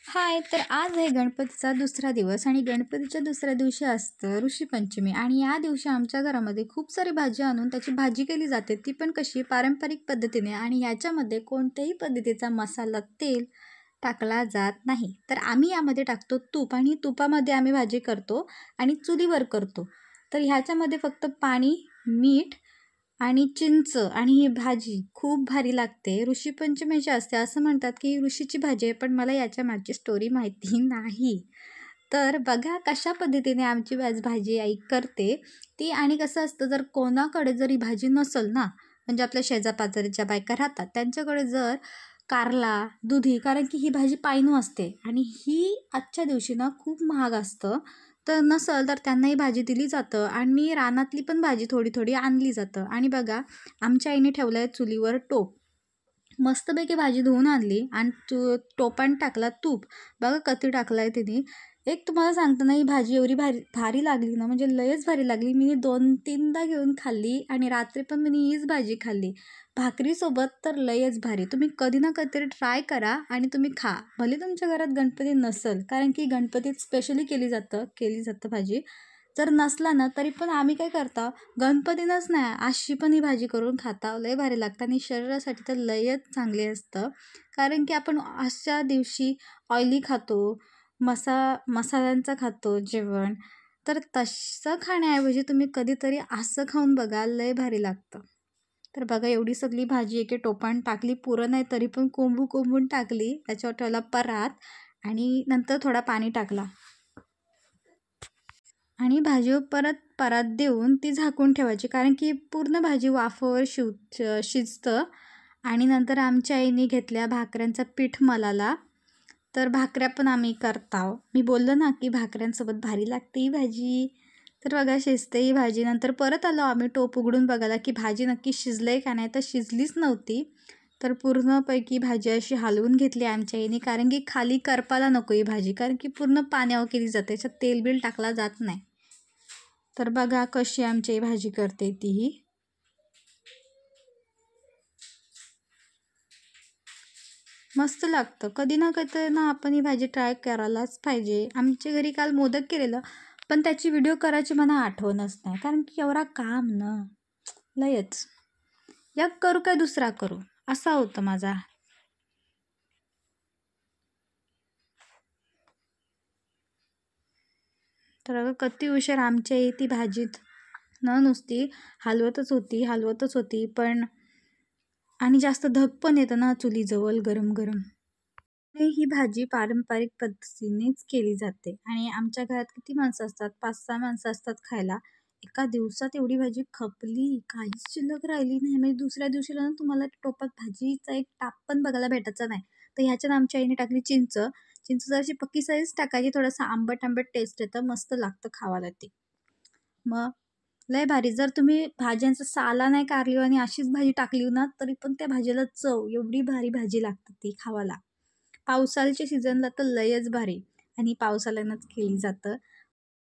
हाय, तर आज आहे गणपतीचा दुसरा दिवस आणि गणपतीच्या दुसऱ्या दिवशी असतं ऋषीपंचमी आणि या दिवशी आमच्या घरामध्ये खूप सारी भाजी आणून त्याची भाजी केली जाते. ती पण कशी पारंपरिक पद्धतीने आणि याच्यामध्ये कोणत्याही पद्धतीचा मसाला, तेल टाकला जात नाही. तर आम्ही यामध्ये टाकतो तूप आणि तुपामध्ये आम्ही भाजी करतो आणि चुलीवर करतो. तर ह्याच्यामध्ये फक्त पाणी, मीठ आणि चिंच आणि ही भाजी खूप भारी लागते. ऋषीपंचमीची असते असं म्हणतात की ऋषीची भाजी आहे, पण मला याच्या मागची स्टोरी माहिती नाही. तर बघा कशा पद्धतीने आमची भाजी आई करते ती. आणि कसं असतं, जर कोणाकडे जर ही भाजी नसेल ना, म्हणजे आपल्या शेजापाजारीच्या बायका राहतात त्यांच्याकडे जर कारला, दुधी, कारण की ही भाजी पायनू असते आणि ही आजच्या दिवशी ना खूप महाग असतं. तर नसेल तर त्यांनाही भाजी दिली जातं आणि रानातली पण भाजी थोडी थोडी आणली जातं. आणि बघा, आमच्या आईने ठेवलं आहे चुलीवर टोप. मस्तपैकी भाजी धुवून आणली आणि टोपान टाकला तूप. बघा किती टाकलं आहे तिने. एक तुम्हाला सांगतो ना, ही भाजी एवढी भारी भारी लागली ना, म्हणजे लयच भारी लागली. मी 2-3दा घेऊन खाल्ली आणि रात्री पण मी हीच भाजी खाल्ली भाकरीसोबत. तर लयच भारी. तुम्ही कधी ना कधीतरी ट्राय करा आणि तुम्ही खा. भले तुमच्या घरात गणपती नसेल, कारण की गणपतीत स्पेशली केली जातं भाजी. जर नसला ना तरी पण आम्ही काय करतो, गणपतीनंच नाही अशी पण ही भाजी करून खाता. लय भारी लागतं आणि शरीरासाठी तर लयच चांगली असतं. कारण की आपण अशा दिवशी ऑइली खातो, मसाल्यांचं खातो जेवण. तर तसं खाण्याऐवजी तुम्ही कधीतरी असं खाऊन बघा, लय भारी लागतं. तर बघा, एवढी सगळी भाजी एके टोपान टाकली. पुरं नाही तरी पण कोंबून टाकली. त्याच्यावर ठेवला परात आणि नंतर थोडा पाणी टाकला आणि भाजीवर परत परात देऊन ती झाकून ठेवायची, कारण की पूर्ण भाजी वाफेवर शिजतं. आणि नंतर आमच्या आईने घेतल्या भाकऱ्यांचा पीठ मलाला. तर भाकऱ्या पण आम्ही करताव. मी बोललो ना की भाकऱ्यांसोबत भारी लागते ही भाजी. तर बघा, शिजते ही भाजी. नंतर परत आलो आम्ही टोप उघडून बघायला की भाजी नक्की शिजलंय का नाही. तर शिजलीच नव्हती. तर पूर्णपैकी भाजी अशी हलवून घेतली आमच्या आईने, कारण की खाली करपाला नको ही भाजी, कारण की पूर्ण पाण्यावर केली जाते, त्याच्यात तेल बिल टाकला जात नाही. तर बघा कशी आमची भाजी करते तीही. मस्त लागतं. कधी ना कधी ना आपण ही भाजी ट्राय करायलाच पाहिजे. आमच्या घरी काल मोदक केलेलं, पण त्याची व्हिडिओ करायची मला आठवणच नाही, कारण की एवढा काम ना, लयच. एक करू काय दुसरा करू असा होतं माझा. तर अगं किती उशीर आमच्या ती भाजीत न नुसती हलवतच होती पण. आणि जास्त धग पण येतं ना चुलीजवळ गरम गरम. ही भाजी पारंपरिक पद्धतीनेच केली जाते आणि आमच्या घरात किती माणसं असतात, 5-6 माणसं असतात खायला. एका दिवसात एवढी भाजी खपली, काहीच शिल्लक राहिली नाही. म्हणजे दुसऱ्या दिवशीला ना तुम्हाला टोपात भाजीचा एक टाप पण बघायला भेटायचा नाही. तर ह्याच्यात आमच्या आईने टाकली चिंच. चिंच जराशी पक्की साईज टाकायची, थोडंसं आंबट आंबट टेस्ट येतं, मस्त लागतं खावायला ते. मग लय भारी. जर तुम्ही भाज्यांचा साला नाही काढली आणि अशीच भाजी टाकली ना, तरी पण त्या भाजीला चव, एवढी भारी भाजी लागते ती खावायला. पावसाळ्याच्या सीझनला तर लयच भारी आणि पावसाळ्यानंच केली जातं.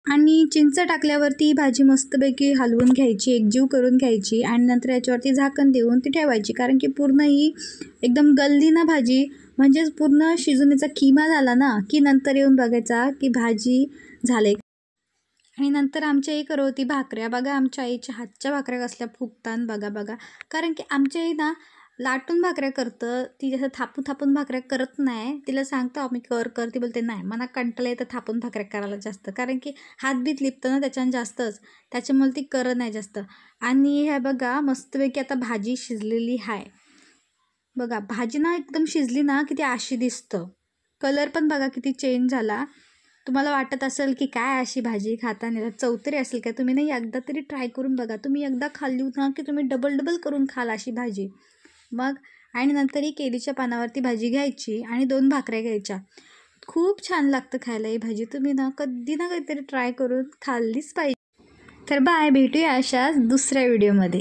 आणि चिंच टाकल्यावरती ही भाजी मस्तपैकी हलवून घ्यायची, एकजीव करून घ्यायची आणि नंतर याच्यावरती झाकण देऊन ती ठेवायची, कारण की पूर्ण ही एकदम गलली ना भाजी, म्हणजेच पूर्ण शिजवण्याचा किमा झाला ना की नंतर येऊन बघायचा की भाजी झाले. आणि नंतर आमची आई करत होती भाकऱ्या. बघा आमच्या आईच्या हातच्या भाकऱ्या कसल्या फुगतान बघा बघा. कारण की आमची आई ना लाटून भाकऱ्या करतं, ती जसं थापून थापून भाकऱ्या करत नाही. तिला सांगतो आम्ही कर, ती बोलते नाही, मला कंटाळा येतं थापून भाकऱ्या करायला जास्त, कारण की हातबीत लिपतं ना त्याच्यानं जास्तच, त्याच्यामुळे ती करत नाही जास्त. आणि हे बघा मस्तपैकी आता भाजी शिजलेली आहे. बघा भाजी ना एकदम शिजली ना किती अशी दिसतं. कलर पण बघा किती चेंज झाला. तुम्हाला वाटत असेल की काय अशी भाजी खाताना चौतरी असेल काय, तुम्ही नाही एकदा तरी ट्राय करून बघा. तुम्ही एकदा खाल्ली ना की तुम्ही डबल डबल करून खाल अशी भाजी. मग आणि नंतर ही केळीच्या पानावरती भाजी घ्यायची आणि 2 भाकऱ्या घ्यायच्या. खूप छान लागतं खायला ही भाजी. तुम्ही ना कधी ना कधीतरी ट्राय करून खाल्लीच पाहिजे. तर बाय, भेटूया अशाच दुसऱ्या व्हिडिओमध्ये.